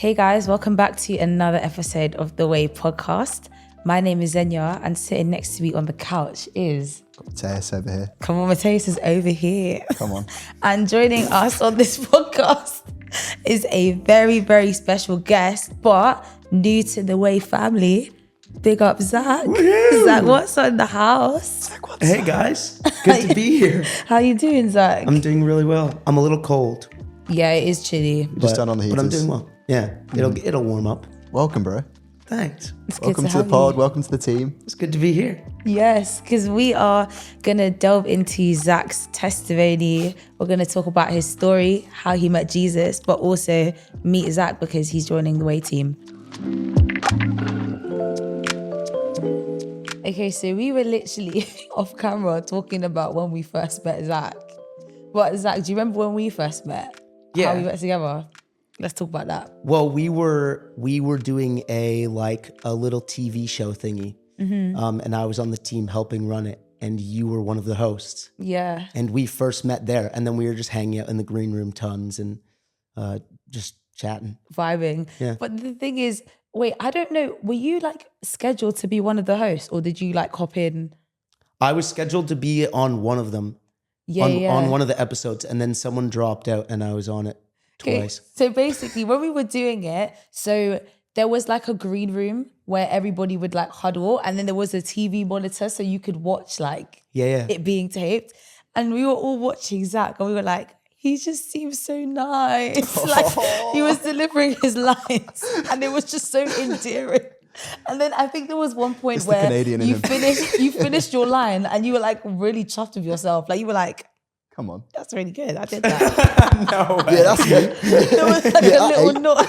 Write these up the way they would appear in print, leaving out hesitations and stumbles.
Hey guys, welcome back to another episode of The Way podcast. My name is Zenya and sitting next to me on the couch is... Mateus over here. Come on, Mateus is over here. Come on. And joining us on this podcast is a very, very special guest, but new to The Way family. Big up Zach. Woo-hoo! Zach, what's on the house? Zach, hey guys, good to be here. How you doing, Zach? I'm doing really well. I'm a little cold. Yeah, it is chilly. Just turn on the heaters. But I'm doing well. Yeah, it'll warm up. Welcome, bro. Thanks. It's Welcome good to to the have pod. you. Welcome to the team. It's good to be here. Yes, because we are going to delve into Zach's testimony. We're going to talk about his story, how he met Jesus, but also meet Zach because he's joining the Way team. Okay, so we were literally off camera talking about when we first met Zach. But Zach, do you remember when we first met? Yeah. How we met together? Let's talk about that. Well, we were doing a little TV show thingy, and I was on the team helping run it, and you were one of the hosts. Yeah. And we first met there, and then we were just hanging out in the green room tons and just chatting. Vibing. Yeah. But the thing is, wait, I don't know. Were you scheduled to be one of the hosts or did you hop in? I was scheduled to be on one of them, on one of the episodes, and then someone dropped out, and I was on it twice. So basically, when we were doing it, so there was a green room where everybody would huddle, and then there was a TV monitor so you could watch it being taped. And we were all watching Zach, and we were like, he just seems so nice. He was delivering his lines, and it was just so endearing. And then I think there was one point It's the where Canadian in you him. finished your line, and you were really chuffed with yourself. You were like, Come on. that's really good. I did that. No way. Yeah, that's me. There was a little nod.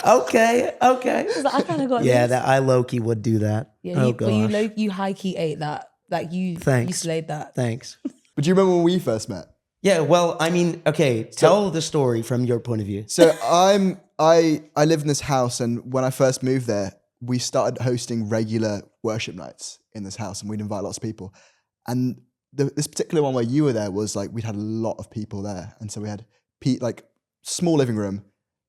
Okay. I was like, I kind of got Yeah, this. that I low-key would do that. Yeah, oh, but you high-key ate that. You Thanks. slayed that. Thanks. But do you remember when we first met? Yeah, well, I mean, okay, tell the story from your point of view. So I live in this house, and when I first moved there, we started hosting regular worship nights in this house, and we'd invite lots of people. And this particular one where you were there was we'd had a lot of people there, and so we had small living room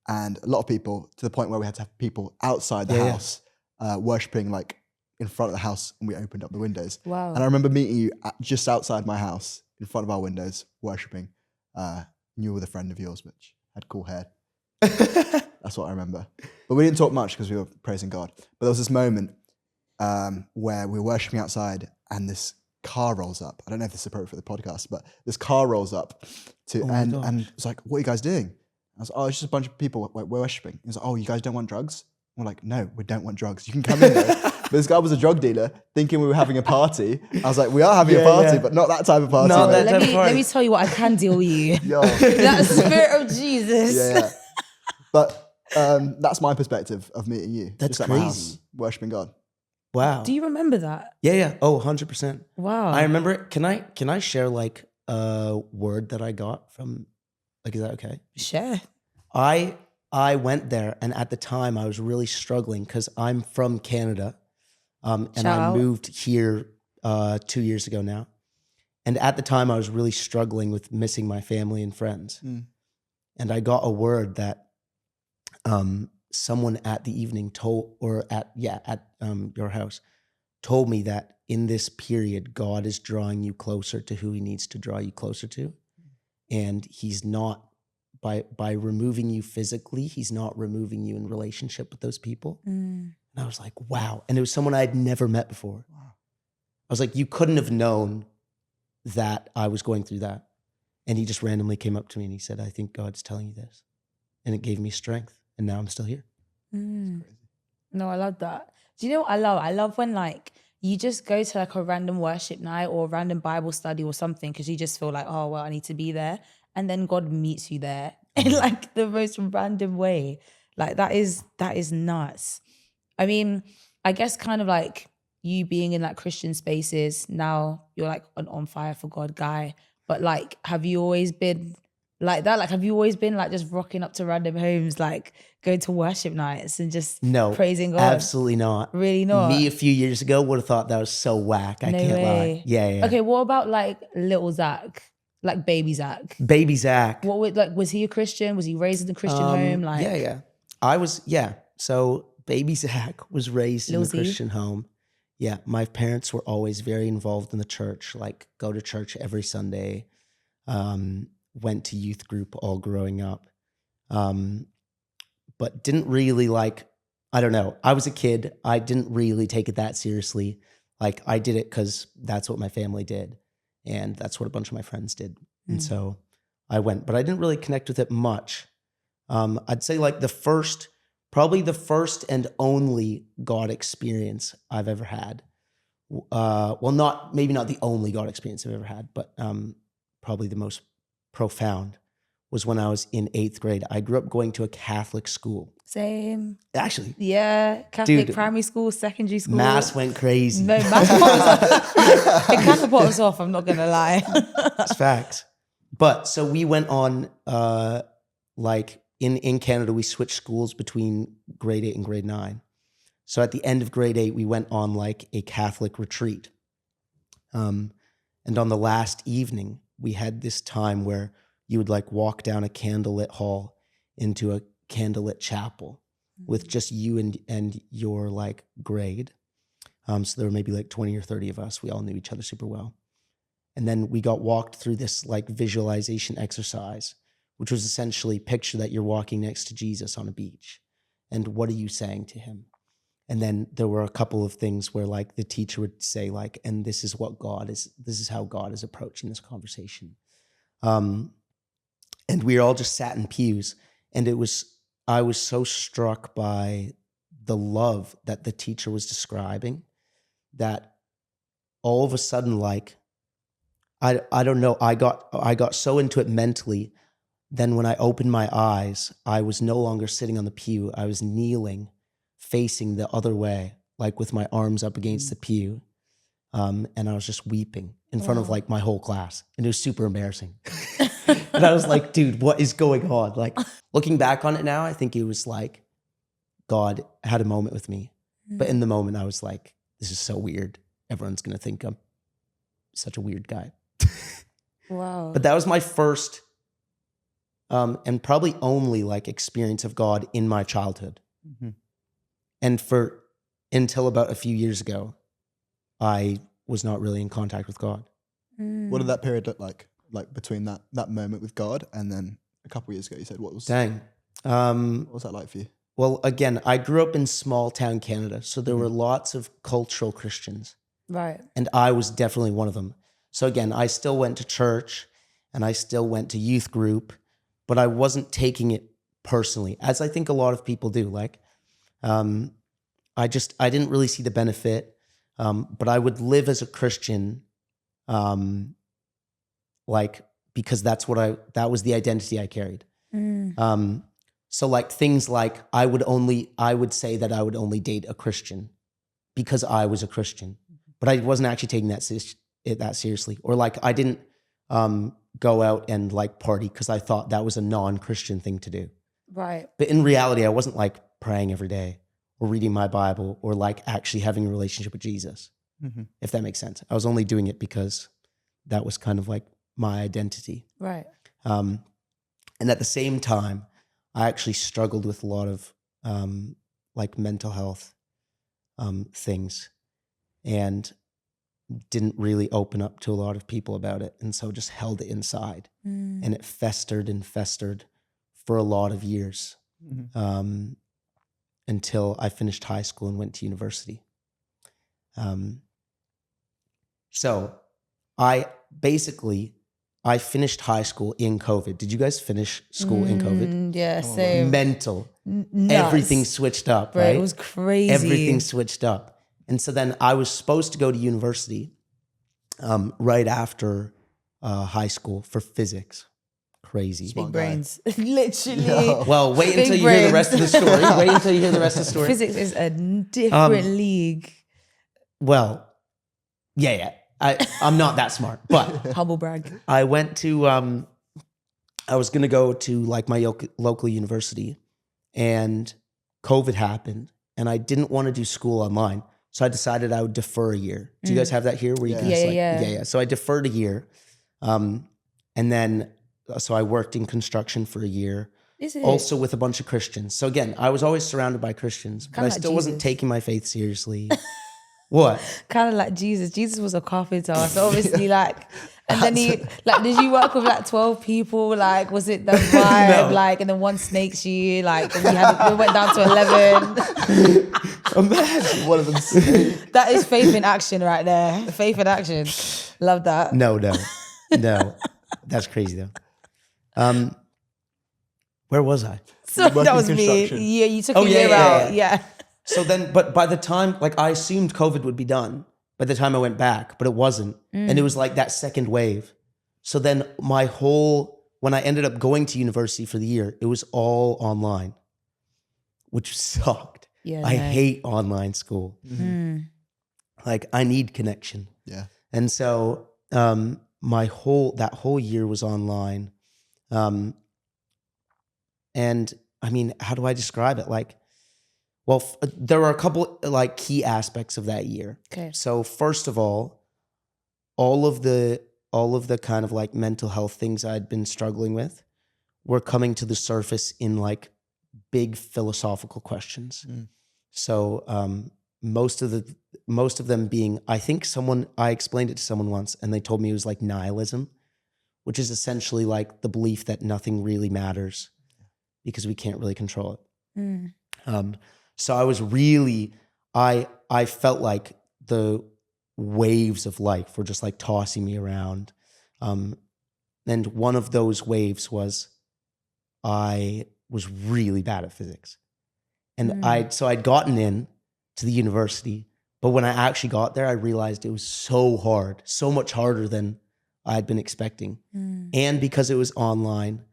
and a lot of people to the point where we had to have people outside the house worshiping in front of the house, and we opened up the windows. Wow. And I remember meeting you just outside my house in front of our windows worshiping. You were with a friend of yours, which had cool hair. That's what I remember. But we didn't talk much because we were praising God. But there was this moment where we were worshiping outside, and this car rolls up. I don't know if this is appropriate for the podcast, but this car rolls up and it's like, what are you guys doing? I was like, oh, it's just a bunch of people we're worshiping. He was like, oh, you guys don't want drugs? We're like, no, we don't want drugs. You can come in though. But this guy was a drug dealer thinking we were having a party. I was like, we are having a party, but not that type of party. No, mate. Let me tell you what I can deal with you. Yo. That spirit of Jesus. Yeah. But that's my perspective of meeting you. That's just at my crazy. house, worshiping God. Wow. Do you remember that? Yeah. Oh, 100%. Wow. I remember it. Can I share a word that I got from, is that okay? Share. I went there, and at the time I was really struggling because I'm from Canada, and Shout I out. moved here 2 years ago now. And at the time I was really struggling with missing my family and friends. And I got a word that someone at the evening at your house told me that in this period, God is drawing you closer to who he needs to draw you closer to. And he's not, by removing you physically, he's not removing you in relationship with those people. And I was like, wow. And it was someone I had never met before. Wow. I was like, you couldn't have known that I was going through that. And he just randomly came up to me and he said, I think God's telling you this. And it gave me strength. And now I'm still here. No, I love that. Do you know what I love? I love when you just go to a random worship night or a random Bible study or something because you just feel oh, well, I need to be there. And then God meets you there in the most random way. That is nuts. I mean, I guess kind of you being in Christian spaces, now you're an on fire for God guy. But have you always been like that? Have you always been just rocking up to random homes, going to worship nights and just praising God? Absolutely not. Really not? Me a few years ago would have thought that was so whack. I can't lie. Yeah. Okay, what about little Zach? Baby Zach? Baby Zach. What would was he a Christian? Was he raised in a Christian home? Yeah. So baby Zach was raised in Lil a Z. Christian home. Yeah, my parents were always very involved in the church, like go to church every Sunday, went to youth group all growing up, but didn't really I don't know. I was a kid. I didn't really take it that seriously. Like I did it because that's what my family did. And that's what a bunch of my friends did. And so I went, but I didn't really connect with it much. I'd say like probably the first and only God experience I've ever had. Maybe not the only God experience I've ever had, but probably the most profound was when I was in 8th grade. I grew up going to a Catholic school. Same. Actually, Yeah. Catholic Dude, primary school, secondary school. mass went crazy. No, mass it kind of put us off, I'm not going to lie. That's facts. But so we went on, in Canada, we switched schools between grade 8 and grade 9. So at the end of grade 8, we went on like a Catholic retreat. And on the last evening, we had this time where you would like walk down a candlelit hall into a candlelit chapel with just you and your like grade. So there were maybe like 20 or 30 of us. We all knew each other super well. And then we got walked through this like visualization exercise, which was essentially picture that you're walking next to Jesus on a beach. And what are you saying to him? And then there were a couple of things where like the teacher would say like, and this is how God is approaching this conversation. And we all just sat in pews, and I was so struck by the love that the teacher was describing that all of a sudden, like, I don't know, I got so into it mentally. Then when I opened my eyes, I was no longer sitting on the pew. I was kneeling, facing the other way, like with my arms up against the pew. And I was just weeping in front of like my whole class. And it was super embarrassing. And I was like, dude, what is going on? Like looking back on it now, I think it was like God had a moment with me. But in the moment I was like, this is so weird. Everyone's going to think I'm such a weird guy. Wow. But that was my first and probably only like experience of God in my childhood. Mm-hmm. And until about a few years ago, I was not really in contact with God. What did that period look like? Like between that moment with God and then a couple of years ago, you said, what was that like for you? Well, again, I grew up in small town Canada, so there were lots of cultural Christians. Right. And I was definitely one of them. So again, I still went to church and I still went to youth group, but I wasn't taking it personally, as I think a lot of people do. Like, I didn't really see the benefit, but I would live as a Christian, because that was the identity I carried. So like things like I would say that I would only date a Christian because I was a Christian, but I wasn't actually taking that seriously. Or like I didn't go out and like party because I thought that was a non-Christian thing to do. Right. But in reality, I wasn't like praying every day or reading my Bible or like actually having a relationship with Jesus, if that makes sense. I was only doing it because that was kind of like my identity. Right. And at the same time, I actually struggled with a lot of like mental health things and didn't really open up to a lot of people about it. And so just held it inside and it festered and festered for a lot of years until I finished high school and went to university. So I finished high school in COVID. Did you guys finish school in COVID? Yeah, same. Mental. Nuts. Everything switched up, Bro, right? it was crazy. Everything switched up. And so then I was supposed to go to university right after high school for physics. Crazy. Big Smart guy. brains. Literally. No. Well, wait Big until you hear the brains. rest of the story. Wait until you hear the rest of the story. Physics is a different league. Well, yeah. I'm not that smart, but Humble brag. I went to, I was going to go to like my local university and COVID happened and I didn't want to do school online. So I decided I would defer a year. Do you guys have that here? Where you can just Yeah. So I deferred a year. And then, so I worked in construction for a year. Is it? also with a bunch of Christians. So again, I was always surrounded by Christians, but Kinda I like still wasn't Jesus. taking my faith seriously. What? Kind of like Jesus. Jesus was a carpenter, so obviously, like, and then he, like, did you work with like 12 people? Like, was it the vibe? No. Like, and then one snakes you. Like, we went down to 11. Imagine. One of them snake. That is faith in action right there. Faith in action. Love that. No. That's crazy though. Where was I? So Work that in was me. construction. Yeah, you took Oh, a yeah, year yeah, out. yeah. Yeah. So then, but by the time, like I assumed COVID would be done by the time I went back, but it wasn't. And it was like that second wave. So then when I ended up going to university for the year, it was all online, which sucked. Yeah. I no. hate online school. Mm. Like I need connection. Yeah. And so that whole year was online. And I mean, how do I describe it? Like, well, there were a couple like key aspects of that year. Okay. So first of all of the kind of like mental health things I'd been struggling with were coming to the surface in like big philosophical questions. Mm. So most of them being, I explained it to someone once and they told me it was like nihilism, which is essentially like the belief that nothing really matters because we can't really control it. Mm. So I was really, I felt like the waves of life were just like tossing me around. And one of those waves was I was really bad at physics. And I'd gotten in to the university, but when I actually got there, I realized it was so hard, so much harder than I had been expecting. And because it was online,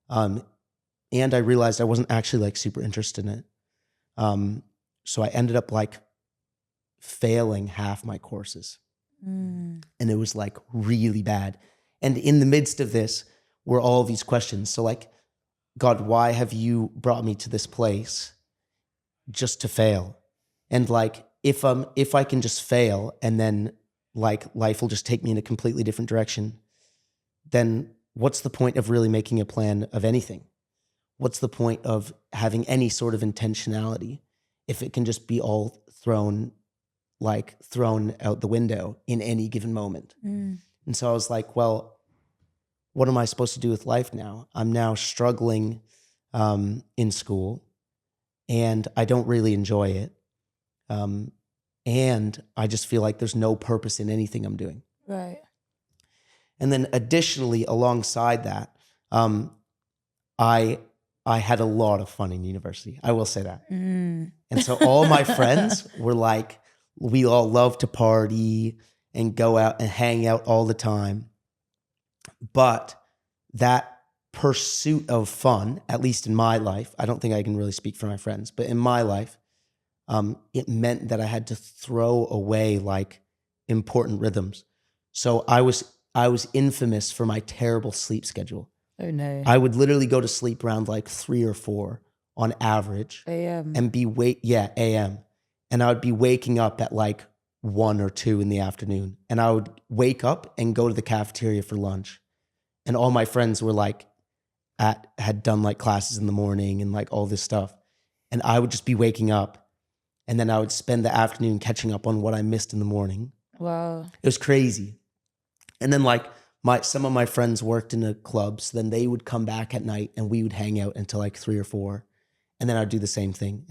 and I realized I wasn't actually like super interested in it. So I ended up like failing half my courses. And it was like really bad. And in the midst of this were all these questions. So like, God, why have you brought me to this place just to fail? And like, if I can just fail and then like life will just take me in a completely different direction, then what's the point of really making a plan of anything? What's the point of having any sort of intentionality if it can just be all thrown out the window in any given moment? And so I was like, well, what am I supposed to do with life now? I'm now struggling in school and I don't really enjoy it. And I just feel like there's no purpose in anything I'm doing. Right. And then additionally, alongside that, I had a lot of fun in university. I will say that. And so all my friends were like, we all love to party and go out and hang out all the time. But that pursuit of fun, at least in my life, I don't think I can really speak for my friends, but in my life, it meant that I had to throw away like important rhythms. So I was infamous for my terrible sleep schedule. Oh no. I would literally go to sleep around like 3 or 4 on average AM. and AM. And I would be waking up at like 1 or 2 in the afternoon. And I would wake up and go to the cafeteria for lunch. And all my friends were like had done like classes in the morning and like all this stuff. And I would just be waking up and then I would spend the afternoon catching up on what I missed in the morning. Wow. It was crazy. And then like some of my friends worked in a club, so then they would come back at night and we would hang out until like 3 or 4. And then I'd do the same thing.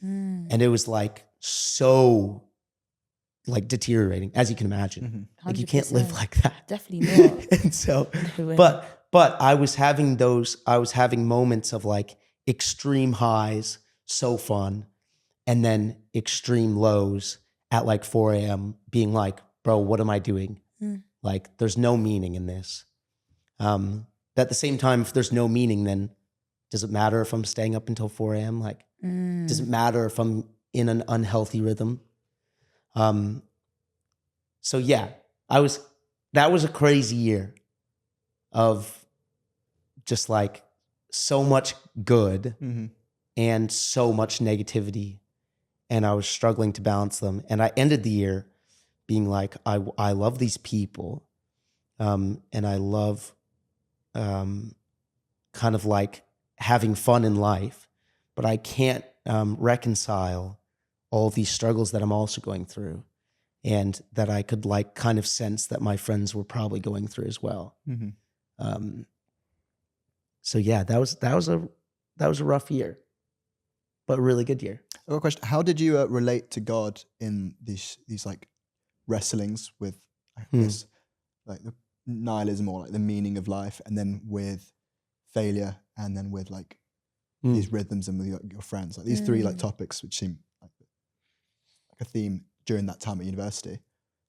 And it was like so like deteriorating, as you can imagine. Like you can't live 100%. like that. Definitely not. And so, No way. but I was having moments of like extreme highs, so fun, and then extreme lows at like 4 a.m. being like, bro, what am I doing? Like, there's no meaning in this. But at the same time, if there's no meaning, then does it matter if I'm staying up until 4 a.m.? Like, does it matter if I'm in an unhealthy rhythm? So yeah, that was a crazy year of just like so much good and so much negativity. And I was struggling to balance them. And I ended the year being like, I love these people. And I love kind of like having fun in life, but I can't reconcile all of these struggles that I'm also going through, and that I could like kind of sense that my friends were probably going through as well. So yeah, that was a rough year, but a really good year. I've got a question. How did you relate to God in these like wrestlings with, I guess, like the nihilism or like the meaning of life, and then with failure, and then with like these rhythms and with your friends, like these three like topics which seem like a theme during that time at university?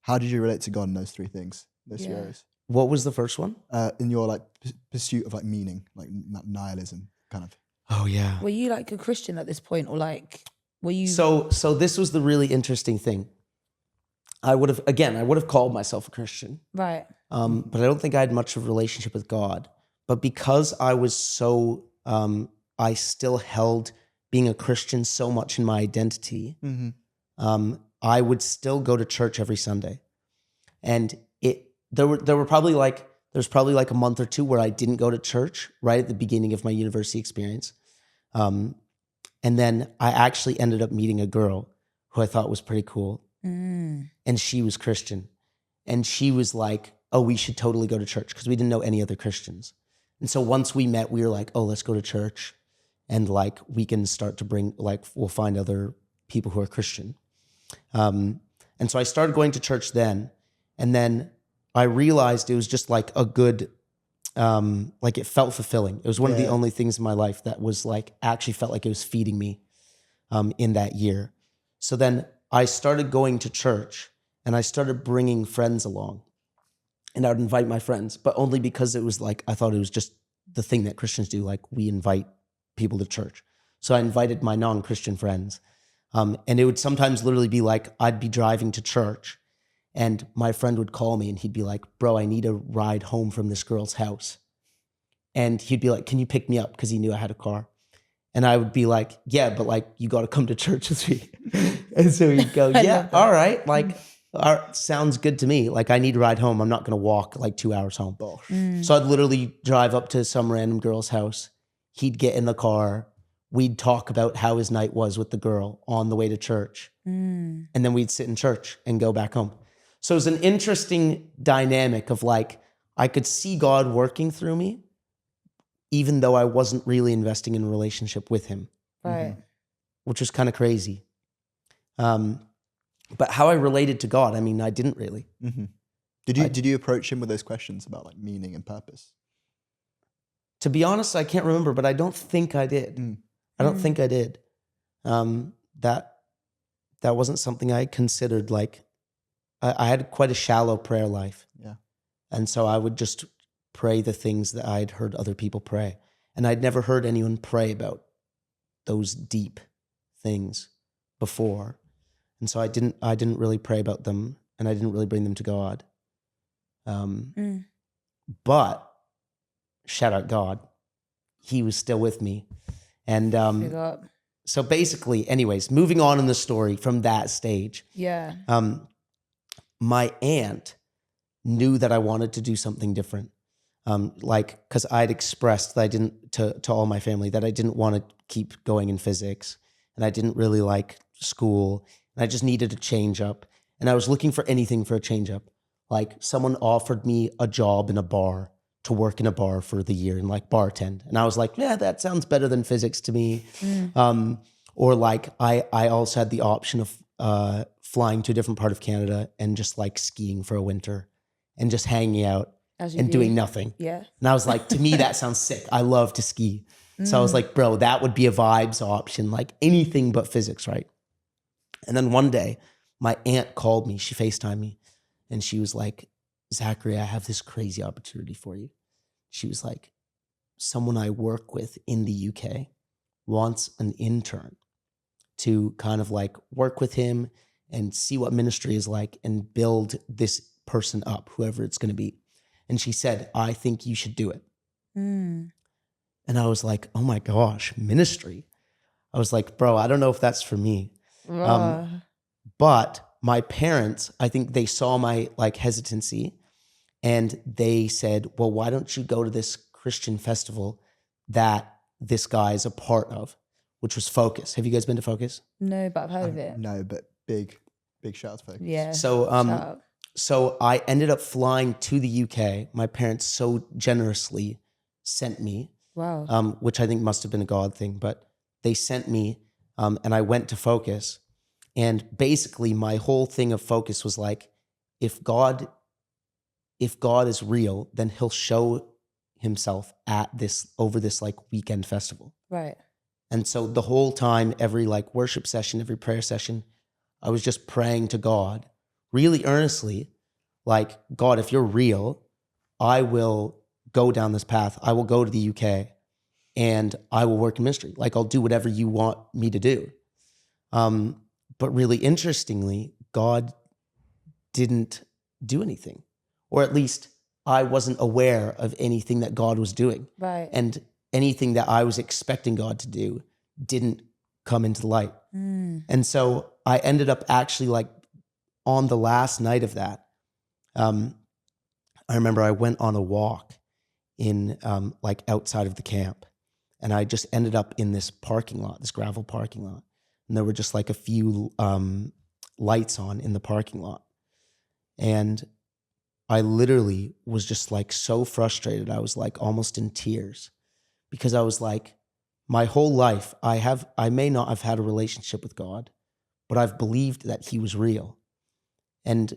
How did you relate to God in those three things, those three areas? What was the first one? In your like pursuit of like meaning, like nihilism kind of. Oh yeah. Were you like a Christian at this point, or like were you? So this was the really interesting thing. I would have called myself a Christian, Right. but I don't think I had much of a relationship with God. But because I was so, I still held being a Christian so much in my identity. I would still go to church every Sunday, and there was probably like a month or two where I didn't go to church right at the beginning of my university experience. And then I actually ended up meeting a girl who I thought was pretty cool. And she was Christian. And she was like, oh, we should totally go to church, because we didn't know any other Christians. And so once we met, we were like, oh, let's go to church. And like, we can start to bring, like, we'll find other people who are Christian. And so I started going to church then. And then I realized it was just like a good, like it felt fulfilling. It was one of the only things in my life that was like, actually felt like it was feeding me in that year. So then I started going to church, and I started bringing friends along, and I would invite my friends, but only because it was like, I thought it was just the thing that Christians do. Like, we invite people to church. So I invited my non-Christian friends. And it would sometimes literally be like, I'd be driving to church, and my friend would call me, and he'd be like, bro, I need a ride home from this girl's house. And he'd be like, can you pick me up? Because he knew I had a car. And I would be like, yeah, but like, you got to come to church with me. And so he'd go, yeah, all right. Like, sounds good to me. Like, I need a ride home. I'm not going to walk like 2 hours home. So I'd literally drive up to some random girl's house. He'd get in the car. We'd talk about how his night was with the girl on the way to church. And then we'd sit in church and go back home. So it was an interesting dynamic of like, I could see God working through me, even though I wasn't really investing in a relationship with him. Right. Which was kind of crazy. But how I related to God, I mean, I didn't really. Did you approach him with those questions about like meaning and purpose? To be honest, I can't remember, but I don't think I did. I don't think I did. That wasn't something I considered. Like, I had quite a shallow prayer life. Yeah. And so I would just pray the things that I'd heard other people pray. And I'd never heard anyone pray about those deep things before. And so I didn't really pray about them, and I didn't really bring them to God. But shout out God, he was still with me. And so basically, anyways, moving on in the story from that stage. Yeah. My aunt knew that I wanted to do something different. Like, because I'd expressed that I didn't, to all my family, that I didn't want to keep going in physics, and I didn't really like school, and I just needed a change up. And I was looking for anything for a change up. Like, someone offered me a job in a bar, to work in a bar for the year and like bartend. And I was like, yeah, that sounds better than physics to me. Or like, I also had the option of flying to a different part of Canada and just like skiing for a winter and just hanging out and doing nothing. Yeah. And I was like, to me, that sounds sick. I love to ski. So I was like, bro, that would be a vibes option, like anything but physics, right? And then one day, my aunt called me, she FaceTimed me, and she was like, Zachary, I have this crazy opportunity for you. She was like, someone I work with in the UK wants an intern to kind of like work with him and see what ministry is like and build this person up, whoever it's going to be. And she said, I think you should do it. And I was like, oh my gosh, ministry. I was like, bro, I don't know if that's for me. But my parents, I think they saw my like hesitancy, and they said, well, why don't you go to this Christian festival that this guy is a part of, which was Focus. Have you guys been to Focus? No, but I've heard of it. No, but big shout out to Focus. Yeah. So, shout out. so I ended up flying to the UK. My parents so generously sent me, Wow. which I think must have been a God thing, but they sent me, and I went to Focus. And basically my whole thing of Focus was like, if God is real, then he'll show himself over this like weekend festival. Right. And so the whole time, every like worship session, every prayer session, I was just praying to God really earnestly, like, God, if you're real, I will go down this path. I will go to the UK and I will work in ministry. Like, I'll do whatever you want me to do. But really interestingly, God didn't do anything, or at least I wasn't aware of anything that God was doing. Right. And anything that I was expecting God to do didn't come into light. And so I ended up actually like on the last night of that, I remember I went on a walk in like outside of the camp, and I just ended up in this parking lot, this gravel parking lot. And there were just like a few lights on in the parking lot. And I literally was just like so frustrated. I was like almost in tears, because I was like, my whole life, I may not have had a relationship with God, but I've believed that he was real. And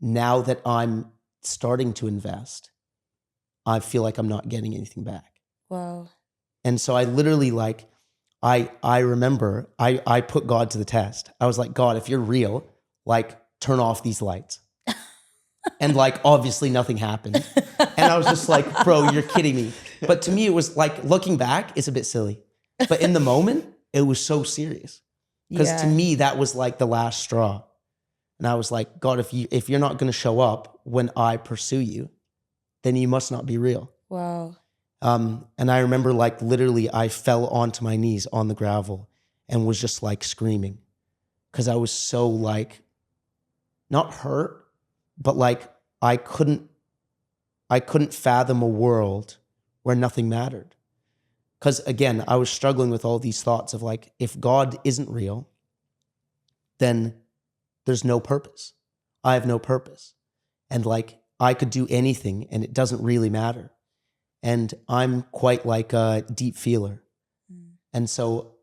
now that I'm starting to invest, I feel like I'm not getting anything back. Wow. And so I literally like, I remember I put God to the test. I was like, God, if you're real, like turn off these lights. And like, obviously nothing happened. And I was just like, bro, you're kidding me. But to me, it was like, looking back, it's a bit silly. But in the moment, it was so serious. Because to me, that was like the last straw. And I was like, God, if you're not going to show up when I pursue you, then you must not be real. Wow. And I remember like literally I fell onto my knees on the gravel and was just like screaming, because I was so like, not hurt, but like I couldn't fathom a world where nothing mattered. Because again, I was struggling with all these thoughts of like, if God isn't real, then there's no purpose. I have no purpose. And like, I could do anything and it doesn't really matter. And I'm quite like a deep feeler. And so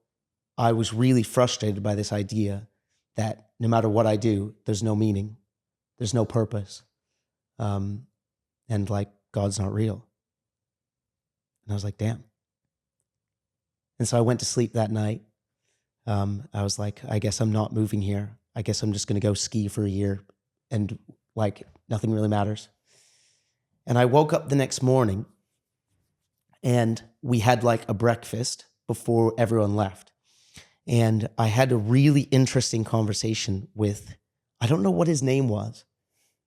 I was really frustrated by this idea that no matter what I do, there's no meaning, there's no purpose. And like, God's not real. And I was like, damn. And so I went to sleep that night. I was like, I guess I'm not moving here. I guess I'm just going to go ski for a year and like nothing really matters. And I woke up the next morning and we had like a breakfast before everyone left. And I had a really interesting conversation with, I don't know what his name was,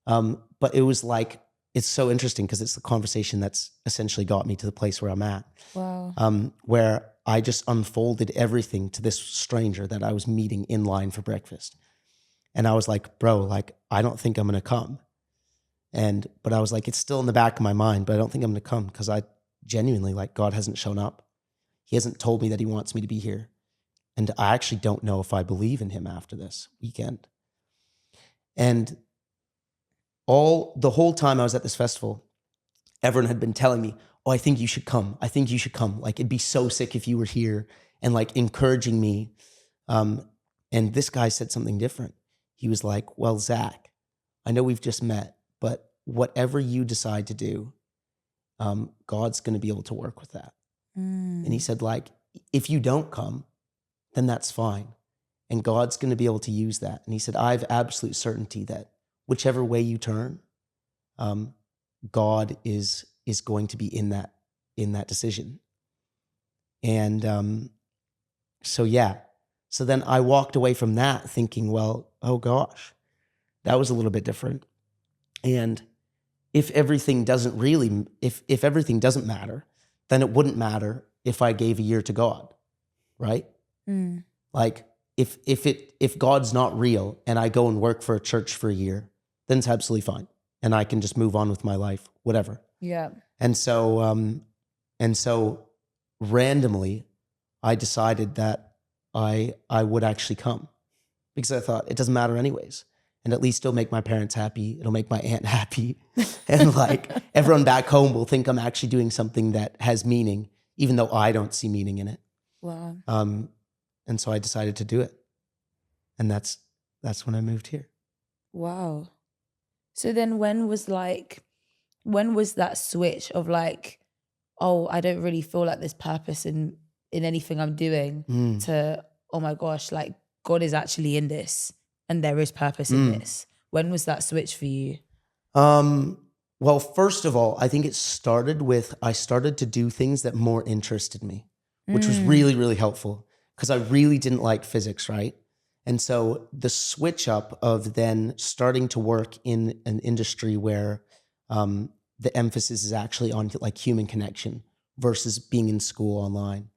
but it was like, it's so interesting because it's the conversation that's essentially got me to the place where I'm at. Wow. Where I just unfolded everything to this stranger that I was meeting in line for breakfast. And I was like, bro, like, I don't think I'm going to come. But I was like, it's still in the back of my mind, but I don't think I'm going to come because I genuinely, like, God hasn't shown up. He hasn't told me that he wants me to be here. And I actually don't know if I believe in him after this weekend. And the whole time I was at this festival, everyone had been telling me, oh, I think you should come. I think you should come. Like, it'd be so sick if you were here, and like encouraging me. And this guy said something different. He was like, well, Zach, I know we've just met, but whatever you decide to do, God's going to be able to work with that. And he said, like, if you don't come, then that's fine. And God's going to be able to use that. And he said, I have absolute certainty that whichever way you turn, God is going to be in that decision. And so then I walked away from that thinking, well, oh gosh, that was a little bit different. And if everything doesn't matter, then it wouldn't matter if I gave a year to God, right? Like, if God's not real and I go and work for a church for a year, then it's absolutely fine. And I can just move on with my life, whatever. Yeah. And so randomly, I decided that I would actually come, because I thought it doesn't matter anyways. And at least it'll make my parents happy. It'll make my aunt happy. And like everyone back home will think I'm actually doing something that has meaning, even though I don't see meaning in it. Wow. And so I decided to do it. And that's when I moved here. Wow. So then when was that switch of like, oh, I don't really feel like there's purpose in anything I'm doing, to, oh my gosh, like God is actually in this and there is purpose in this? When was that switch for you? Well, first of all, I think it started with, I started to do things that more interested me, which was really, really helpful, because I really didn't like physics, right? And so the switch up of then starting to work in an industry where the emphasis is actually on like human connection versus being in school online.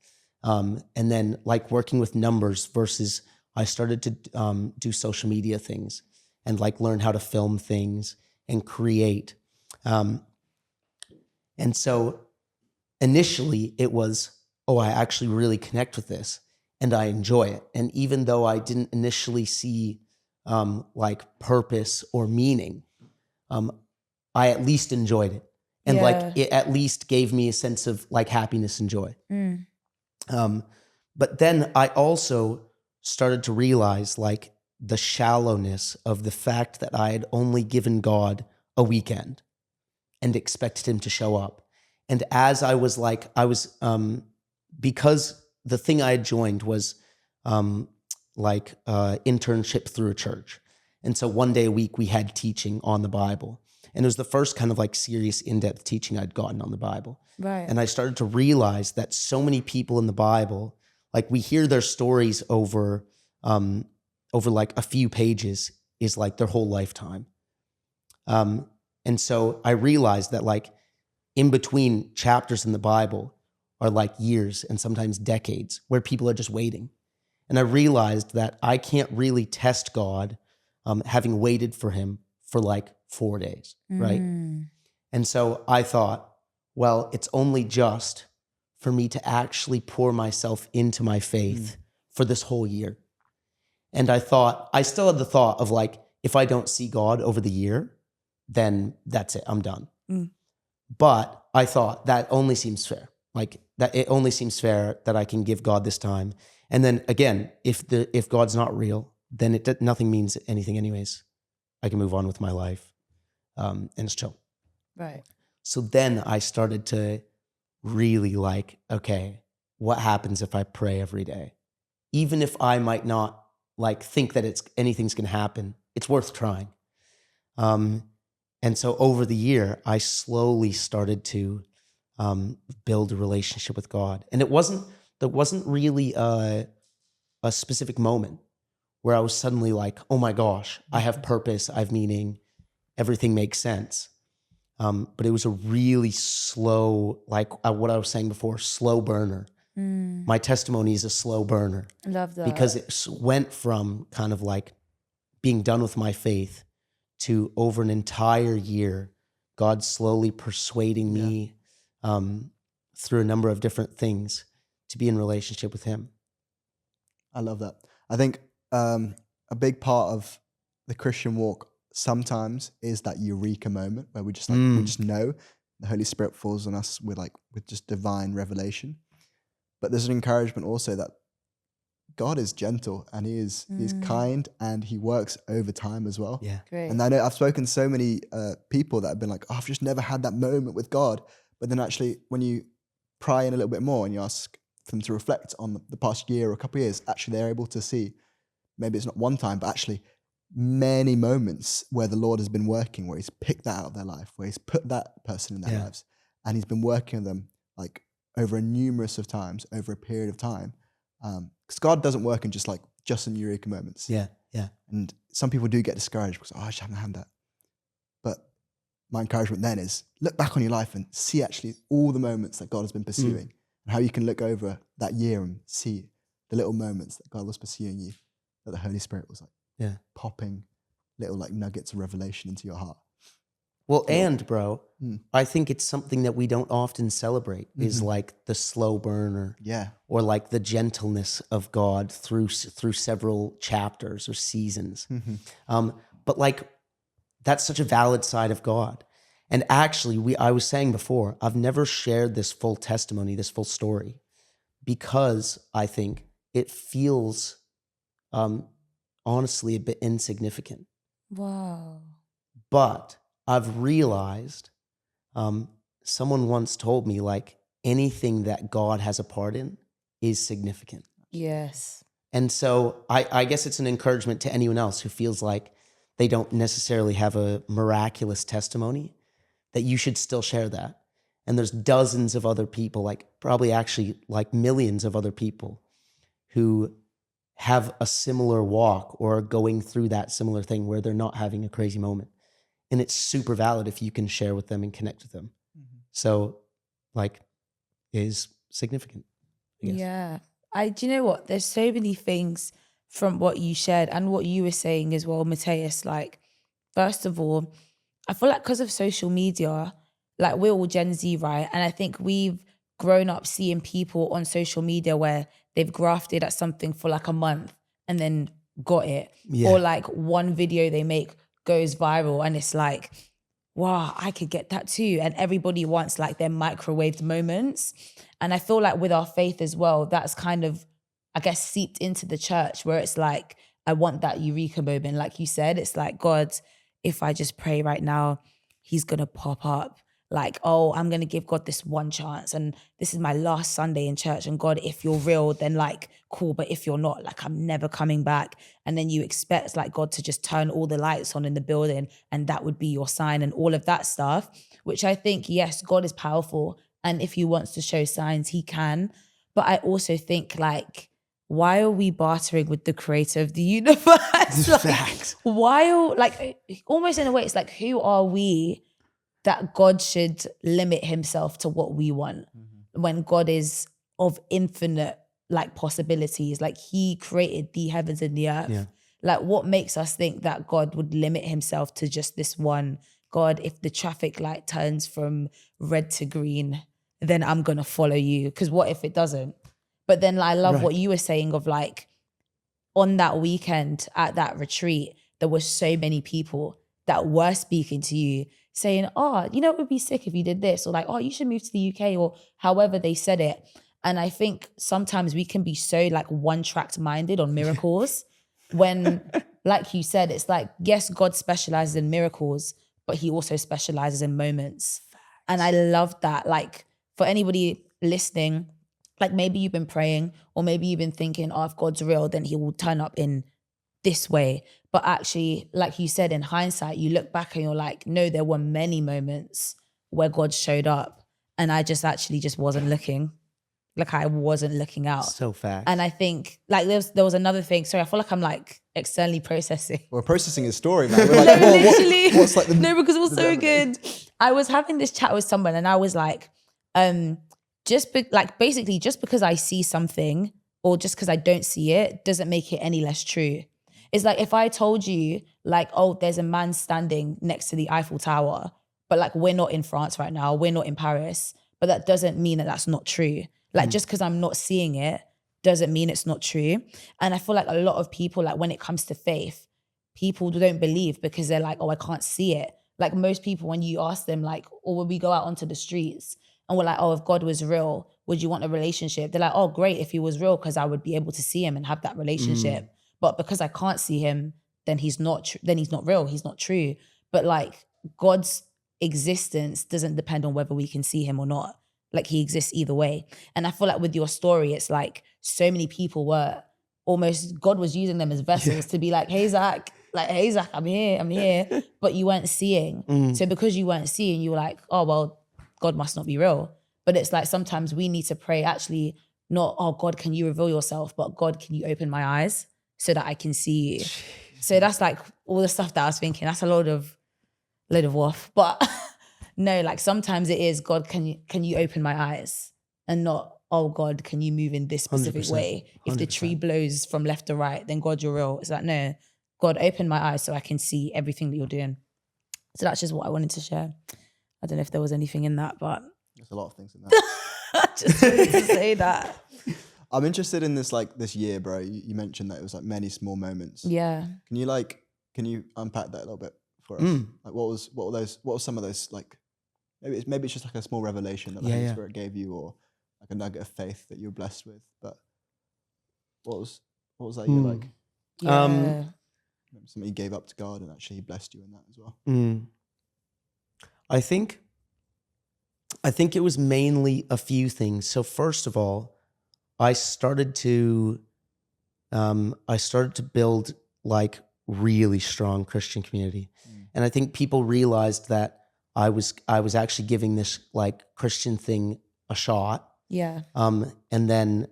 And then like working with numbers versus I started to do social media things and like learn how to film things and create. And so initially it was, oh, I actually really connect with this and I enjoy it. And even though I didn't initially see like purpose or meaning, I at least enjoyed it. And like it at least gave me a sense of like happiness and joy. But then I also started to realize like the shallowness of the fact that I had only given God a weekend and expected him to show up. And as I was like, because the thing I had joined was internship through a church. And so one day a week we had teaching on the Bible. And it was the first kind of like serious in-depth teaching I'd gotten on the Bible. Right. And I started to realize that so many people in the Bible, like we hear their stories over like a few pages is like their whole lifetime. And so I realized that like in between chapters in the Bible are like years and sometimes decades where people are just waiting. And I realized that I can't really test God having waited for him for like 4 days, right? And so I thought, well, it's only just for me to actually pour myself into my faith for this whole year. And I still had the thought of like, if I don't see God over the year, then that's it, I'm done. But I thought that only seems fair. Like that it only seems fair that I can give God this time. And then again, if God's not real, then nothing means anything anyways. I can move on with my life and it's chill. Right. So then I started to really like, okay, what happens if I pray every day? Even if I might not like think that anything's going to happen, it's worth trying. And so over the year, I slowly started to build a relationship with God. And there wasn't really a specific moment where I was suddenly like, oh my gosh, I have purpose, I have meaning, everything makes sense. But it was a really slow, like what I was saying before, slow burner. My testimony is a slow burner. I love that. Because it went from kind of like being done with my faith to over an entire year, God slowly persuading me through a number of different things to be in relationship with him. I love that. I think a big part of the Christian walk sometimes is that eureka moment where we just like we just know the Holy Spirit falls on us with just divine revelation. But there's an encouragement also that God is gentle and he's kind and he works over time as well. Yeah. Great. And I know I've spoken to so many people that have been like, oh, I've just never had that moment with God. But then actually when you pry in a little bit more and you ask them to reflect on the past year or a couple of years, actually they're able to see, maybe it's not one time, but actually many moments where the Lord has been working, where he's picked that out of their life, where he's put that person in their lives and he's been working on them like over a numerous of times, over a period of time. Because God doesn't work in just in eureka moments. Yeah. And some people do get discouraged because, I just haven't had that. But my encouragement then is look back on your life and see actually all the moments that God has been pursuing and how you can look over that year and see the little moments that God was pursuing you, that the Holy Spirit was like popping little like nuggets of revelation into your heart. Well, and bro, Mm. I think it's something that we don't often celebrate is like the slow burner. Yeah. Or like the gentleness of God through several chapters or seasons. But like that's such a valid side of God. And actually, I was saying before, I've never shared this full testimony, this full story, because I think it feels honestly a bit insignificant. Wow. But I've realized someone once told me like anything that God has a part in is significant. Yes. And so I guess it's an encouragement to anyone else who feels like they don't necessarily have a miraculous testimony, that you should still share that. And there's dozens of other people, like probably actually like millions of other people who have a similar walk or are going through that similar thing where they're not having a crazy moment. And it's super valid if you can share with them and connect with them. So like is significant, I guess. Yeah. Do you know what? There's so many things from what you shared and what you were saying as well, Mateus. Like, first of all, I feel like because of social media, like we're all Gen Z, right? And I think we've grown up seeing people on social media where they've grafted at something for like a month and then got it. Yeah. Or like one video they make goes viral and it's like, wow, I could get that too. And everybody wants like their microwaved moments. And I feel like with our faith as well, that's kind of, I guess, seeped into the church where it's like, I want that eureka moment. Like you said, it's like, God, if I just pray right now, he's going to pop up. Like, oh, I'm going to give God this one chance. And this is my last Sunday in church. And God, if you're real, then like, cool. But if you're not, like, I'm never coming back. And then you expect like God to just turn all the lights on in the building and that would be your sign and all of that stuff, which I think, yes, God is powerful. And if he wants to show signs, he can. But I also think like, why are we bartering with the creator of the universe? Like, why like almost in a way, it's like, who are we that God should limit himself to what we want when God is of infinite like possibilities? Like he created the heavens and the earth. Yeah. Like what makes us think that God would limit himself to just this one? God, if the traffic light turns from red to green, then I'm going to follow you. Because what if it doesn't? But then like, I love what you were saying of like, on that weekend at that retreat, there were so many people that were speaking to you saying, oh, you know, it would be sick if you did this, or like, oh, you should move to the UK, or however they said it. And I think sometimes we can be so like one-tracked minded on miracles when, like you said, it's like, yes, God specializes in miracles, but he also specializes in moments. And I love that. Like for anybody listening, like maybe you've been praying or maybe you've been thinking, oh, if God's real, then he will turn up in this way. But actually, like you said, in hindsight, you look back and you're like, no, there were many moments where God showed up and I just wasn't looking. Like I wasn't looking out. So fast. And I think like there was another thing. Sorry, I feel like I'm like externally processing. We're processing his story, man. We're like, No, whoa, literally. what's like the No, because it was the so revelation? good. I was having this chat with someone and I was like, basically just because I see something or just because I don't see it doesn't make it any less true. It's like if I told you like, oh, there's a man standing next to the Eiffel Tower, but like we're not in France right now, we're not in Paris, but that doesn't mean that that's not true. Like just because I'm not seeing it doesn't mean it's not true. And I feel like a lot of people, like when it comes to faith, people don't believe because they're like, oh, I can't see it. Like most people, when you ask them like, or when we go out onto the streets and we're like, oh, if God was real, would you want a relationship? They're like, oh, great, if he was real, because I would be able to see him and have that relationship. But because I can't see him, then he's not real. He's not true. But like God's existence doesn't depend on whether we can see him or not. Like he exists either way. And I feel like with your story, it's like so many people were almost, God was using them as vessels to be like, hey, Zach, I'm here. But you weren't seeing. So because you weren't seeing, you were like, oh, well, God must not be real. But it's like sometimes we need to pray actually not, oh, God, can you reveal yourself? But God, can you open my eyes so that I can see you? So that's like all the stuff that I was thinking. That's a load of waff. But no, like sometimes it is, God, can you open my eyes? And not, oh God, can you move in this specific 100%, way? If the tree blows from left to right, then God, you're real. It's like, no, God, open my eyes so I can see everything that you're doing. So that's just what I wanted to share. I don't know if there was anything in that, but There's a lot of things in that. I just wanted to say that. I'm interested in this this year, bro. You mentioned that it was like many small moments. Yeah. Can you unpack that a little bit for us? Like what were some of those, like maybe it's just like a small revelation that the Holy Spirit gave you, or like a nugget of faith that you were blessed with. But what was that year like? Yeah. Something you gave up to God and actually He blessed you in that as well. I think it was mainly a few things. So first of all, I started to build like really strong Christian community. And I think people realized that I was actually giving this like Christian thing a shot. Yeah. And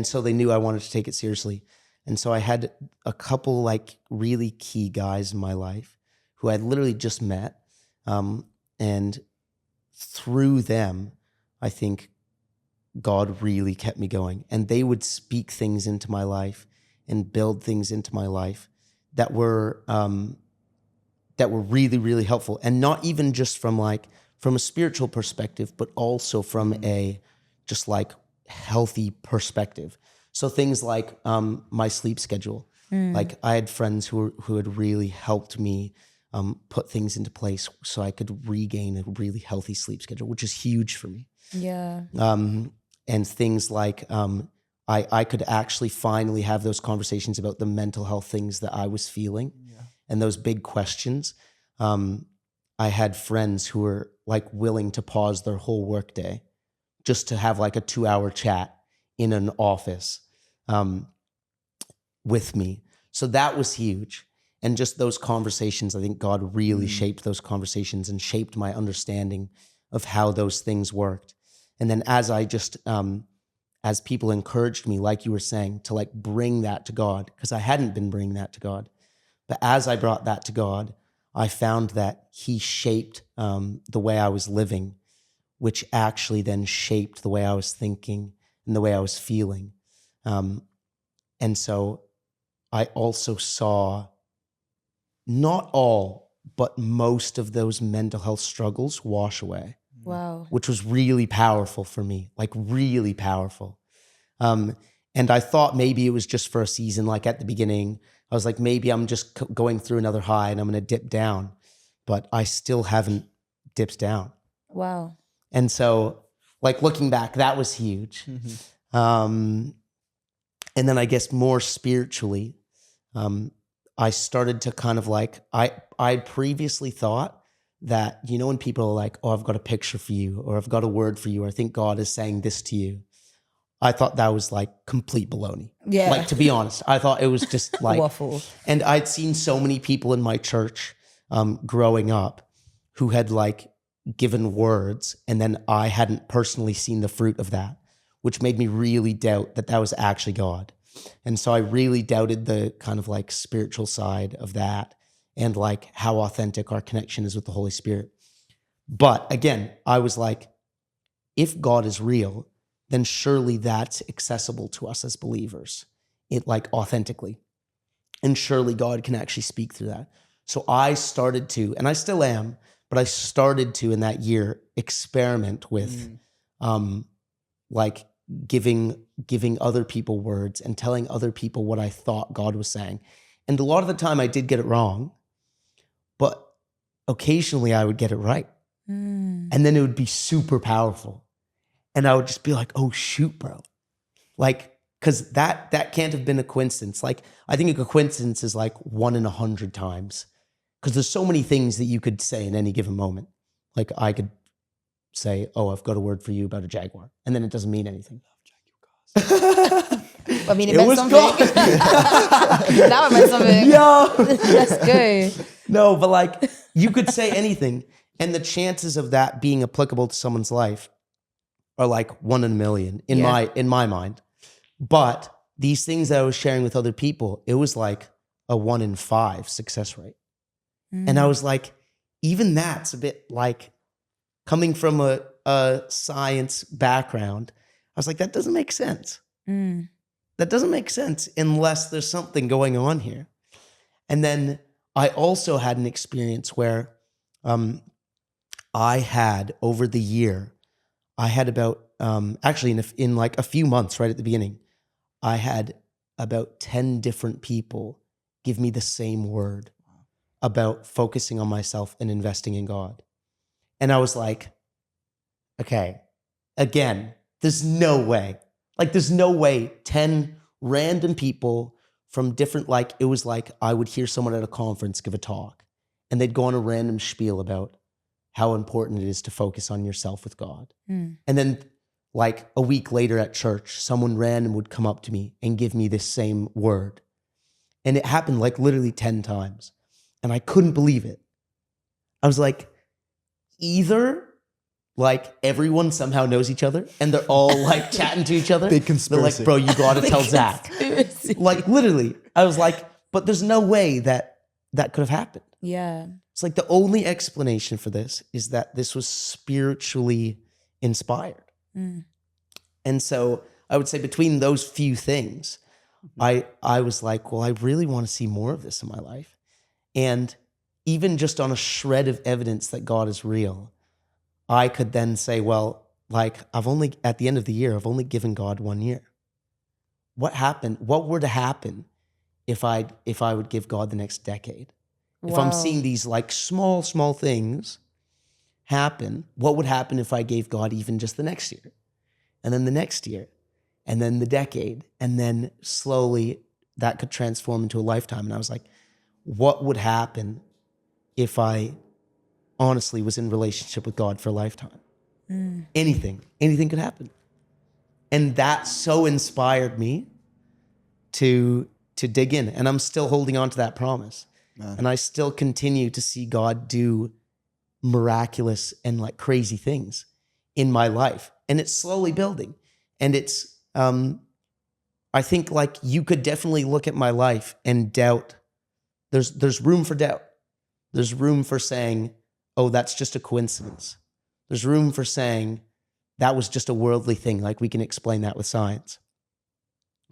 so they knew I wanted to take it seriously. And so I had a couple like really key guys in my life who I'd literally just met. And through them, I think God really kept me going. And they would speak things into my life and build things into my life that were really, really helpful. And not even just from a spiritual perspective, but also from a just like healthy perspective. So things like my sleep schedule. Like I had friends who had really helped me put things into place so I could regain a really healthy sleep schedule, which is huge for me. Yeah. And things like I could actually finally have those conversations about the mental health things that I was feeling and those big questions. I had friends who were like willing to pause their whole workday just to have like a 2-hour chat in an office with me. So that was huge. And just those conversations, I think God really shaped those conversations and shaped my understanding of how those things worked. And then as I just, as people encouraged me, like you were saying, to like bring that to God, because I hadn't been bringing that to God. But as I brought that to God, I found that He shaped the way I was living, which actually then shaped the way I was thinking and the way I was feeling. And so I also saw not all, but most of those mental health struggles wash away. Wow. Which was really powerful for me, like really powerful. And I thought maybe it was just for a season, like at the beginning, I was like, maybe I'm just going through another high and I'm going to dip down, but I still haven't dipped down. Wow. And so like looking back, that was huge. And then I guess more spiritually, I started to kind of like, I previously thought that, you know, when people are like, oh, I've got a picture for you, or I've got a word for you, or I think God is saying this to you. I thought that was like complete baloney. Yeah. Like, to be honest, I thought it was just like, waffle. And I'd seen so many people in my church growing up who had like given words, and then I hadn't personally seen the fruit of that, which made me really doubt that that was actually God. And so I really doubted the kind of like spiritual side of that and like how authentic our connection is with the Holy Spirit. But again, I was like, if God is real, then surely that's accessible to us as believers, it like authentically. And surely God can actually speak through that. So I started to, and I still am, but I started to in that year experiment with like giving other people words and telling other people what I thought God was saying. And a lot of the time I did get it wrong, but occasionally I would get it right. And then it would be super powerful. And I would just be like, oh shoot, bro. Like, cause that can't have been a coincidence. Like, I think a coincidence is like 1 in 100 times. Cause there's so many things that you could say in any given moment. Like I could say, oh, I've got a word for you about a jaguar. And then it doesn't mean anything. I mean, it meant something. Now it meant something. Yo. Let's go. No, but like you could say anything. And the chances of that being applicable to someone's life are like 1 in a million in my mind. But these things that I was sharing with other people, it was like a 1 in 5 success rate. And I was like, even that's a bit like coming from a science background. I was like, that doesn't make sense. That doesn't make sense unless there's something going on here. And then I also had an experience where I had over the year, I had about actually in like a few months right at the beginning, I had about 10 different people give me the same word about focusing on myself and investing in God. And I was like, okay, again, there's no way. Like, there's no way 10 random people from different, like, it was like I would hear someone at a conference give a talk and they'd go on a random spiel about how important it is to focus on yourself with God. And then like a week later at church, someone random would come up to me and give me this same word. And it happened like literally 10 times. And I couldn't believe it. I was like, either like everyone somehow knows each other and they're all like chatting to each other. Big They're conspiracy. like, bro, you gotta tell Zach. Like literally, I was like, but there's no way that could have happened. Yeah. It's like the only explanation for this is that this was spiritually inspired. And so I would say between those few things, I was like, well, I really want to see more of this in my life. And even just on a shred of evidence that God is real, I could then say, well, like at the end of the year, I've only given God 1 year. What happened? What were to happen if I would give God the next decade? If I'm seeing these like small things happen, what would happen if I gave God even just the next year? And then the next year, and then the decade, and then slowly that could transform into a lifetime. And I was like, what would happen if I honestly was in relationship with God for a lifetime? Anything could happen. And that so inspired me to dig in. And I'm still holding on to that promise. And I still continue to see God do miraculous and like crazy things in my life. And it's slowly building. And it's, I think like you could definitely look at my life and doubt. There's room for doubt. There's room for saying, oh, that's just a coincidence. There's room for saying that was just a worldly thing. Like we can explain that with science.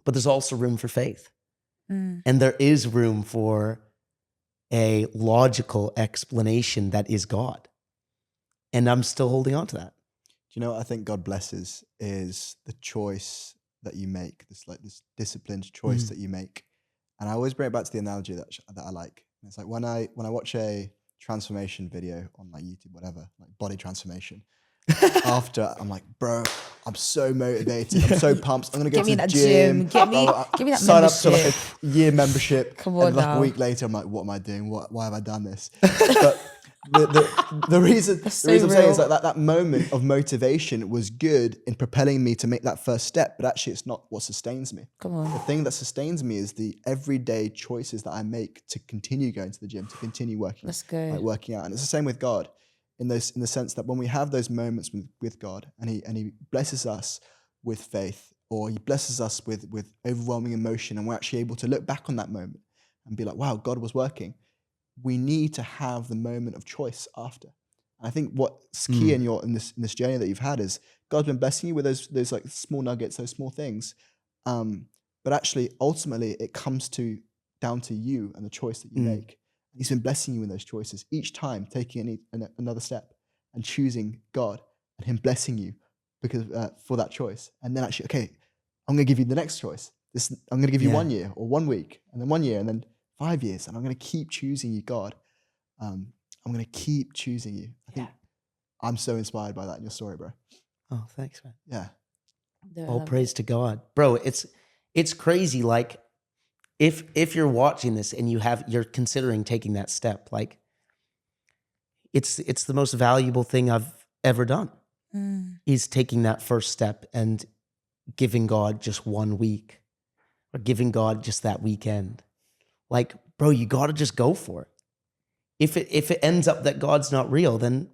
But there's also room for faith. And there is room for a logical explanation that is God. And I'm still holding on to that. Do you know what I think God blesses is the choice that you make, this disciplined choice that you make. And I always bring it back to the analogy that I like. And it's like when I watch a transformation video on like YouTube, whatever, like body transformation, after I'm like, bro, I'm so motivated. I'm so pumped. I'm gonna go to the gym. Give me that sign up to membership. like a year membership. Come on and like now. a week later, I'm like, what am I doing? Why have I done this? But the reason I'm saying is that moment of motivation was good in propelling me to make that first step, but actually it's not what sustains me. Come on. The thing that sustains me is the everyday choices that I make to continue going to the gym, to continue working. Let's go. Like working out. And it's the same with God in the sense that when we have those moments with God and he blesses us with faith, or he blesses us with overwhelming emotion, and we're actually able to look back on that moment and be like, wow, God was working. We need to have the moment of choice after. And I think what's key in this journey that you've had is God's been blessing you with those like small nuggets, those small things. But actually, ultimately, it comes down to you and the choice that you make. And he's been blessing you in those choices each time, taking another step and choosing God and him blessing you because for that choice. And then actually, okay, I'm going to give you the next choice. I'm going to give you 1 year or 1 week, and then 1 year, and then 5 years, and I'm going to keep choosing you, God. I'm going to keep choosing you. I think I'm so inspired by that in your story, bro. Oh, thanks, man. Yeah. All praise to God. Bro, it's crazy. Like if you're watching this and you're considering taking that step, like it's the most valuable thing I've ever done is taking that first step and giving God just 1 week or giving God just that weekend. Like, bro, you got to just go for it. If it ends up that God's not real, then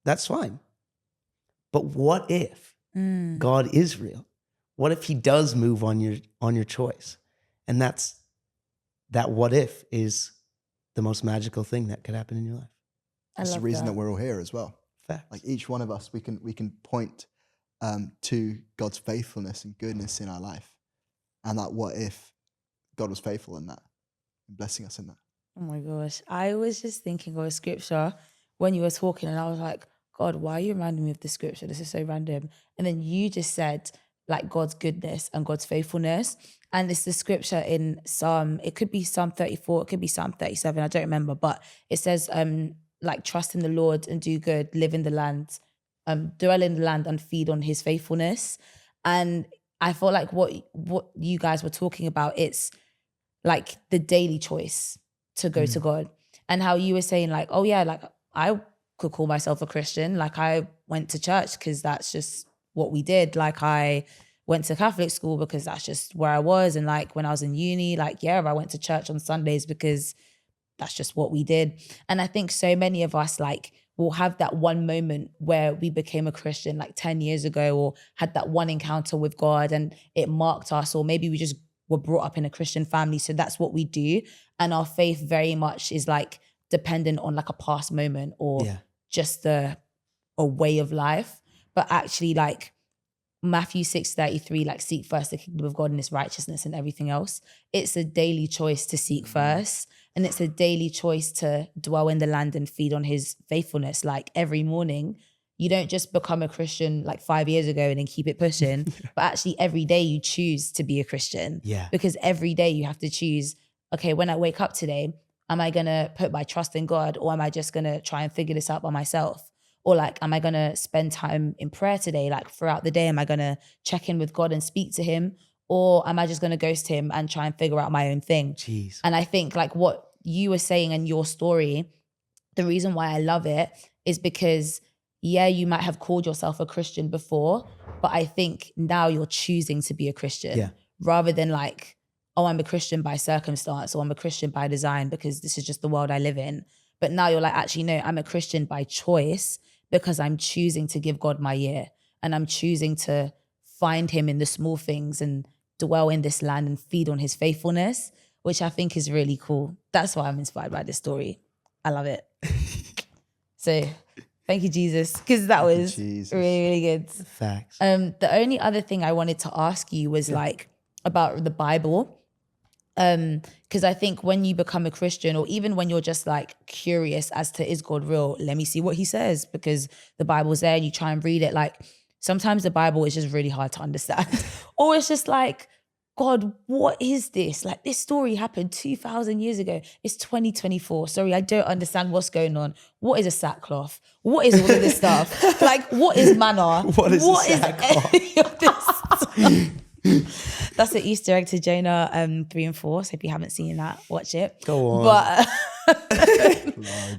that's fine. But what if God is real? What if he does move on your choice? And that what if is the most magical thing that could happen in your life. That's the reason that we're all here as well. Facts. Like each one of us, we can point to God's faithfulness and goodness in our life. And that what if God was faithful in that and blessing us in that. Oh my gosh. I was just thinking of a scripture when you were talking, and I was like, God, why are you reminding me of this scripture? This is so random. And then you just said like God's goodness and God's faithfulness. And it's the scripture in Psalm, it could be Psalm 34, it could be Psalm 37, I don't remember, but it says like trust in the Lord and do good, live in the land, dwell in the land and feed on his faithfulness. And I felt like what you guys were talking about, it's like the daily choice to go to God. And how you were saying like, oh yeah, like I could call myself a Christian. Like I went to church because that's just what we did. Like I went to Catholic school because that's just where I was. And like when I was in uni, like, yeah, I went to church on Sundays because that's just what we did. And I think so many of us like will have that one moment where we became a Christian like 10 years ago, or had that one encounter with God and it marked us, or maybe we just were brought up in a Christian family. So that's what we do. And our faith very much is like dependent on like a past moment or just a way of life. But actually like Matthew 6:33, like seek first the kingdom of God and his righteousness and everything else. It's a daily choice to seek first. And it's a daily choice to dwell in the land and feed on his faithfulness. Like every morning, you don't just become a Christian like 5 years ago and then keep it pushing, but actually every day you choose to be a Christian. Yeah. Because every day you have to choose, okay, when I wake up today, am I going to put my trust in God, or am I just going to try and figure this out by myself? Or like, am I going to spend time in prayer today? Like throughout the day, am I going to check in with God and speak to him? Or am I just going to ghost him and try and figure out my own thing? Jeez. And I think like what you were saying in your story, the reason why I love it is because, yeah, you might have called yourself a Christian before, but I think now you're choosing to be a Christian rather than like, oh, I'm a Christian by circumstance, or I'm a Christian by design because this is just the world I live in. But now you're like, actually, no, I'm a Christian by choice because I'm choosing to give God my ear, and I'm choosing to find him in the small things and dwell in this land and feed on his faithfulness, which I think is really cool. That's why I'm inspired by this story. I love it. So thank you, Jesus, because that was really, really good. Facts. The only other thing I wanted to ask you was like about the Bible. Because I think when you become a Christian, or even when you're just like curious as to is God real, let me see what he says, because the Bible's there and you try and read it. Like sometimes the Bible is just really hard to understand. Or it's just like, God, what is this? Like this story happened 2,000 years ago. It's 2024. Sorry, I don't understand what's going on. What is a sackcloth? What is all of this stuff? Like what is manna? What is any of this stuff? That's an Easter egg to Jonah 3 and 4. So if you haven't seen that, watch it. Go on.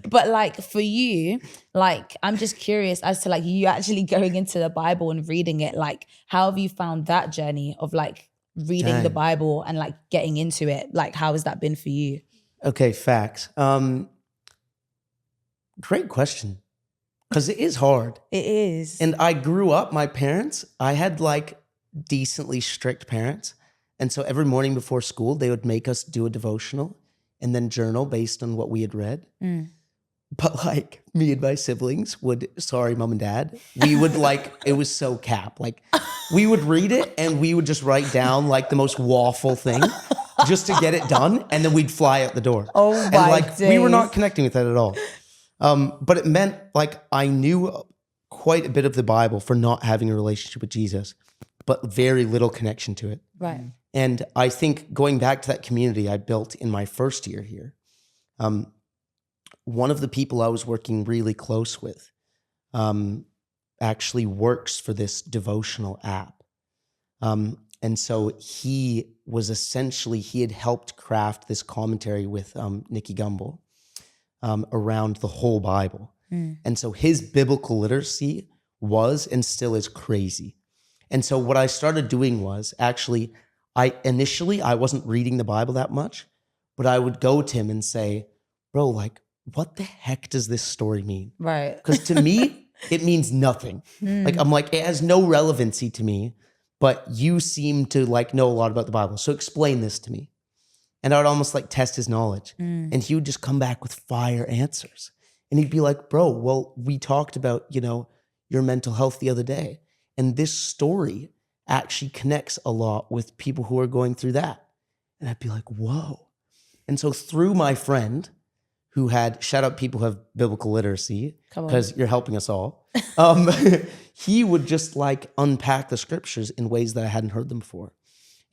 But like for you, like I'm just curious as to like you actually going into the Bible and reading it. Like how have you found that journey of like reading the Bible and like getting into it? Like how has that been for you? Okay, facts. Great question. Because it is hard. It is. And I grew up, my parents, I had like decently strict parents. And so every morning before school, they would make us do a devotional and then journal based on what we had read. But like me and my siblings would, sorry, mom and dad, we would like, it was so cap. Like we would read it and we would just write down like the most waffle thing just to get it done. And then we'd fly out the door. Oh my And like days. we were not connecting with that at all. But it meant like I knew quite a bit of the Bible for not having a relationship with Jesus, but very little connection to it. Right. And I think going back to that community I built in my first year here, one of the people I was working really close with actually works for this devotional app. And so he had helped craft this commentary with Nicky Gumbel around the whole Bible. And so his biblical literacy was and still is crazy. And so what I started doing was actually, I wasn't reading the Bible that much, but I would go to him and say, bro, like, what the heck does this story mean? Right. Because to me, it means nothing. Like, I'm like, it has no relevancy to me, but you seem to like know a lot about the Bible. So explain this to me. And I would almost like test his knowledge. And he would just come back with fire answers. And he'd be like, bro, well, we talked about, your mental health the other day. And this story actually connects a lot with people who are going through that. And I'd be like, whoa. And so through my friend, who had, shout out people who have biblical literacy, Come on. because you're helping us all. He would just like unpack the scriptures in ways that I hadn't heard them before.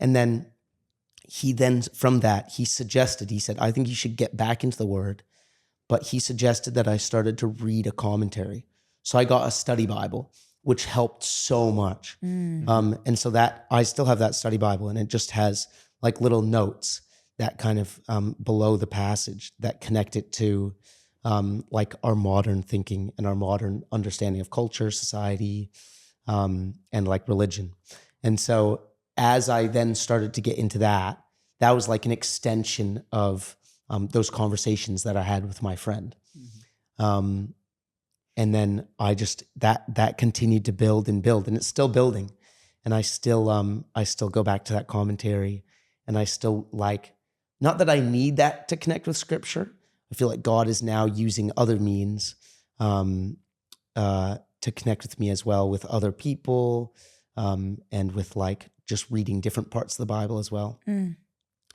And then from that, he said, I think you should get back into the word. But he suggested that I started to read a commentary. So I got a study Bible, which helped so much. And so that I still have that study Bible, and it just has like little notes that kind of below the passage that connect it to like our modern thinking and our modern understanding of culture, society, and like religion. And so as I then started to get into that was like an extension of those conversations that I had with my friend. And then I just, that continued to build, and it's still building. And I still go back to that commentary, and I still like, not that I need that to connect with scripture. I feel like God is now using other means to connect with me as well, with other people, and with like just reading different parts of the Bible as well.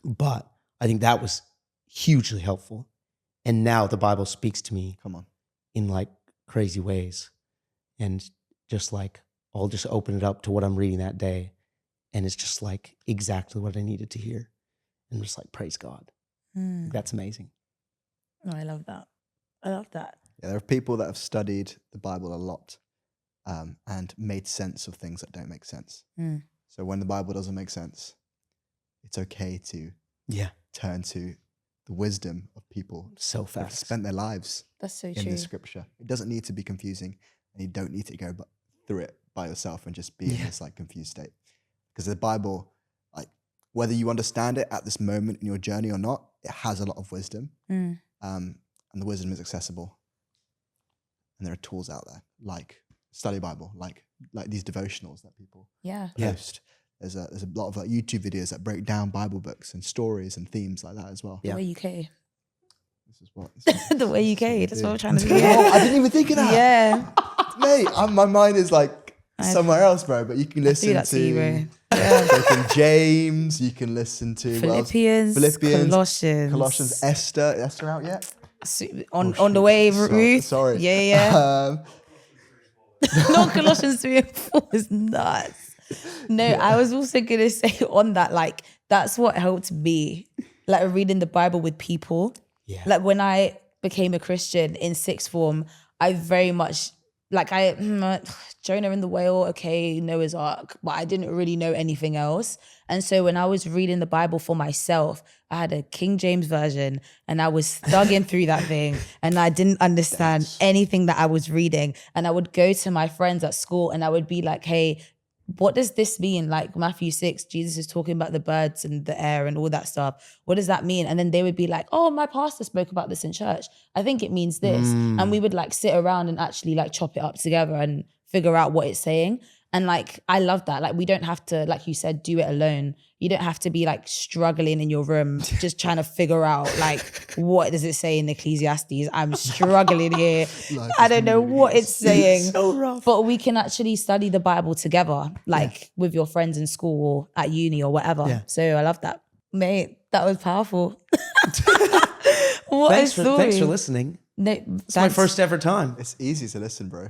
But I think that was hugely helpful. And now the Bible speaks to me in like crazy ways. And just like, I'll just open it up to what I'm reading that day. And it's just like exactly what I needed to hear. And just like, praise God. That's amazing. Oh, I love that. I love that. Yeah, there are people that have studied the Bible a lot and made sense of things that don't make sense. So when the Bible doesn't make sense, it's okay to turn to the wisdom of people so that have fast. spent their lives That's so in true. the scripture. It doesn't need to be confusing, and you don't need to go through it by yourself and just be in this like confused state. Because the Bible, like whether you understand it at this moment in your journey or not, it has a lot of wisdom, and the wisdom is accessible. And there are tools out there like Study Bible, like these devotionals that people post. There's a lot of like YouTube videos that break down Bible books and stories and themes like that as well. The way you came. This is what The way you came. That's what we're trying to do. Oh, I didn't even think of that. Yeah. Mate, my mind is like somewhere else, bro. But you can listen to James. You can listen to Philippians, Colossians. Esther out yet? On the way, Ruth. Sorry. Yeah. No, Colossians 3 and 4 is nuts. No, I was also gonna say on that, like that's what helped me, like reading the Bible with people. Yeah. Like when I became a Christian in sixth form, I very much like Jonah and the whale, okay, Noah's Ark, but I didn't really know anything else. And so when I was reading the Bible for myself, I had a King James version and I was thugging through that thing and I didn't understand anything that I was reading. And I would go to my friends at school and I would be like, hey, what does this mean? Like Matthew 6, Jesus is talking about the birds and the air and all that stuff. What does that mean? And then they would be like, oh, my pastor spoke about this in church. I think it means this. And we would like sit around and actually like chop it up together and figure out what it's saying. And like, I love that. Like, we don't have to, like you said, do it alone. You don't have to be like struggling in your room, just trying to figure out like, what does it say in Ecclesiastes? I'm struggling here. I don't know what it's saying. So rough. But we can actually study the Bible together, like with your friends in school or at uni or whatever. Yeah. So I love that. Mate, that was powerful. Thanks for listening. No, it's my first ever time. It's easy to listen, bro.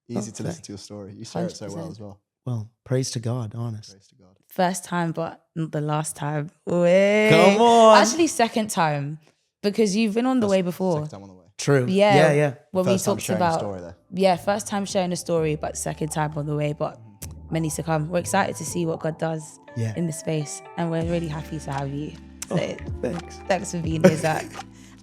Easy to listen to your story. You share 100%. It so well as well. Well, praise to God, honest. Praise to God. First time, but not the last time. Wait. Come on. Actually, second time, because you've been on the way before. Second time on the way. True. Yeah. When first we talked about story there. Yeah, first time sharing a story, but second time on the way, but many to come. We're excited to see what God does in the space, and we're really happy to have you. So thanks for being here, Zach.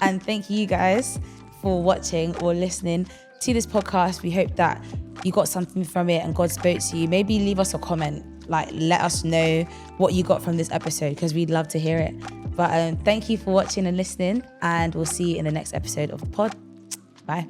And thank you guys for watching or listening to this podcast. We hope that you got something from it and God spoke to you. Maybe leave us a comment, like let us know what you got from this episode, because we'd love to hear it. But thank you for watching and listening, and we'll see you in the next episode of the pod. Bye.